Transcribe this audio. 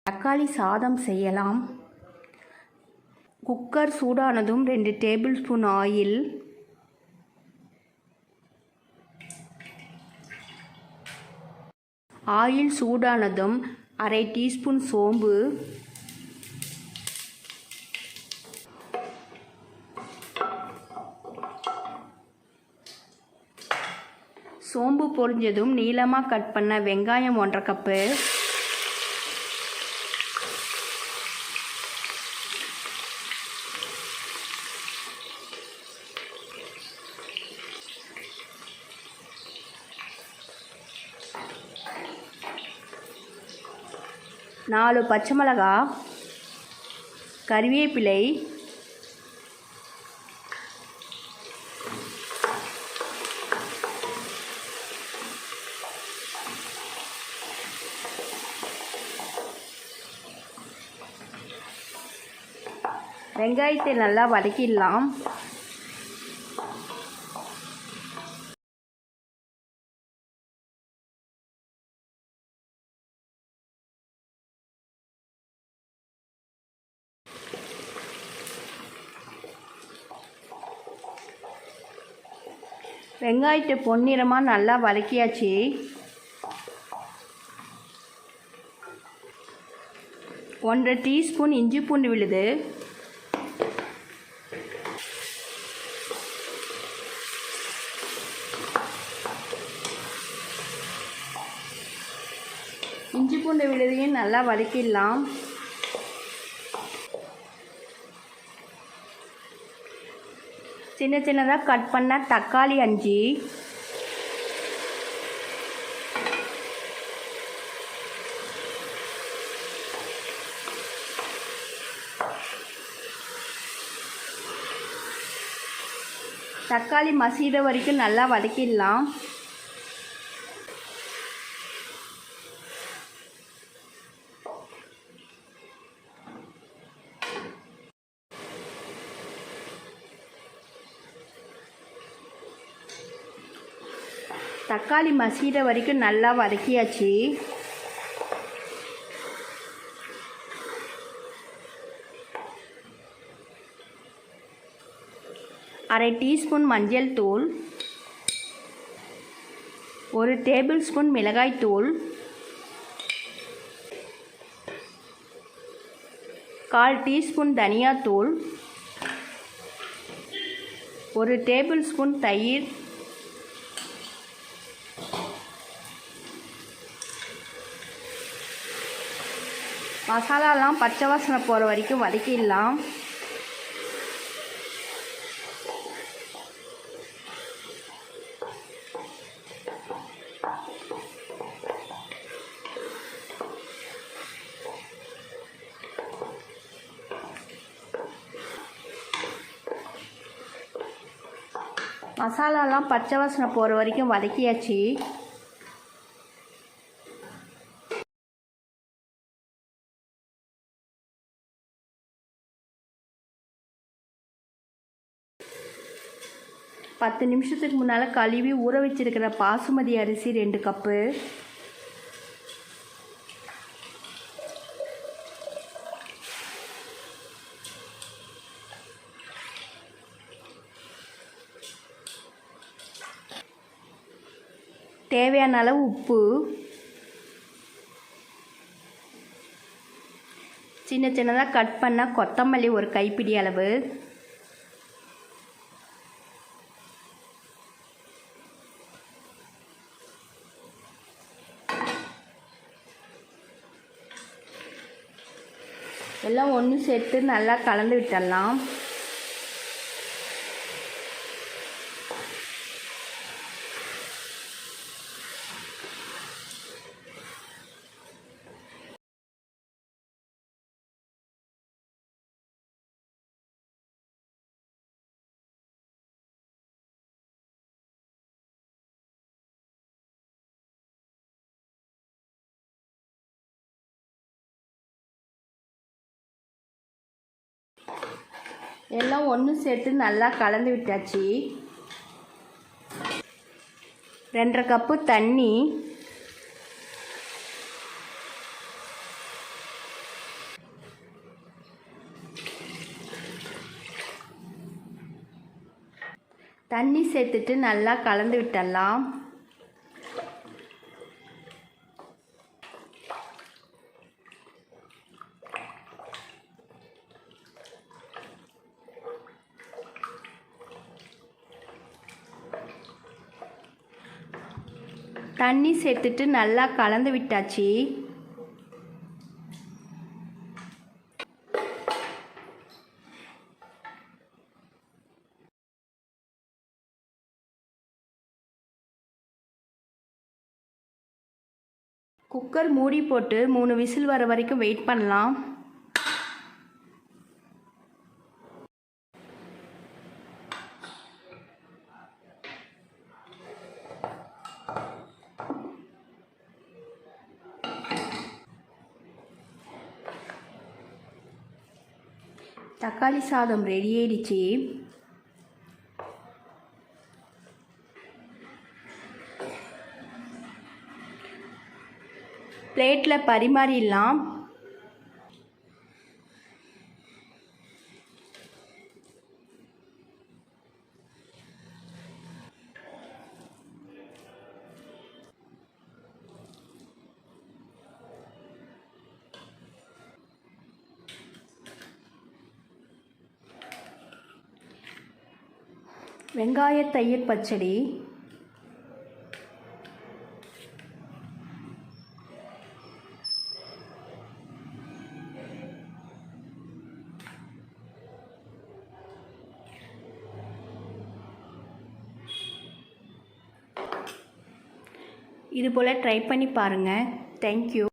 தக்காளி சாதம் செய்யலாம். குக்கர் சூடானதும் 2 டேபிள் ஸ்பூன் ஆயில், ஆயில் சூடானதும் 1/2 டீஸ்பூன் சோம்பு, சோம்பு பொரிஞ்சதும் நீளமாக கட் பண்ண வெங்காயம் 1/2 கப்பு, நாலு பச்சை மிளகாய், கறிவேப்பிலை, வெங்காயத்தை நல்லா வதக்கிடலாம். வெங்காயத்தை பொன்னிறமாக நல்லா வதக்கியாச்சு. ஒன்றரை டீஸ்பூன் இஞ்சி பூண்டு விழுது, இஞ்சி பூண்டு விழுதையும் நல்லா வதக்கிடலாம். சின்ன சின்னதாக கட் பண்ண தக்காளி 5, தக்காளி மசிகிற வரைக்கும் நல்லா வதக்கிடலாம். தக்காளி மசிகிற வரைக்கும் நல்லா வதக்கியாச்சு. அரை டீஸ்பூன் மஞ்சள் தூள், 1 டேபிள் ஸ்பூன் மிளகாய் தூள், 1/4 டீஸ்பூன் தனியாத்தூள், 1 டேபிள் ஸ்பூன் தயிர், மசாலாலாம் பச்சை வாசனை போகிற வரைக்கும் வதக்கிடலாம். மசாலாலாம் பச்சை வாசனை போகிற வரைக்கும் வதக்கியாச்சு. பத்து நிமிஷத்துக்கு முன்னால் கழுவி ஊற வச்சிருக்கிற பாசுமதி அரிசி 2 கப்பு, தேவையான அளவு உப்பு, சின்ன சின்னதாக கட் பண்ண கொத்தமல்லி 1 கைப்பிடி அளவு, எல்லாம் ஒன்று சேர்த்து நல்லா கலந்து விட்டுடலாம். எல்லாம் ஒன்று சேர்த்து நல்லா கலந்து விட்டாச்சு. 2½ கப்பு தண்ணி, தண்ணி சேர்த்துட்டு நல்லா கலந்து விட்டுடலாம். தண்ணி சேர்த்துட்டு நல்லா கலந்து விட்டாச்சு. குக்கர் மூடி போட்டு 3 விசில் வர வரைக்கும் வெயிட் பண்ணலாம். தக்காளி சாதம் ரெடி ஆயிடுச்சு. பிளேட்டில் பரிமாறிடலாம். வெங்காய தயிர் பச்சடி, இது போல் ட்ரை பண்ணி பாருங்கள். தேங்க்யூ.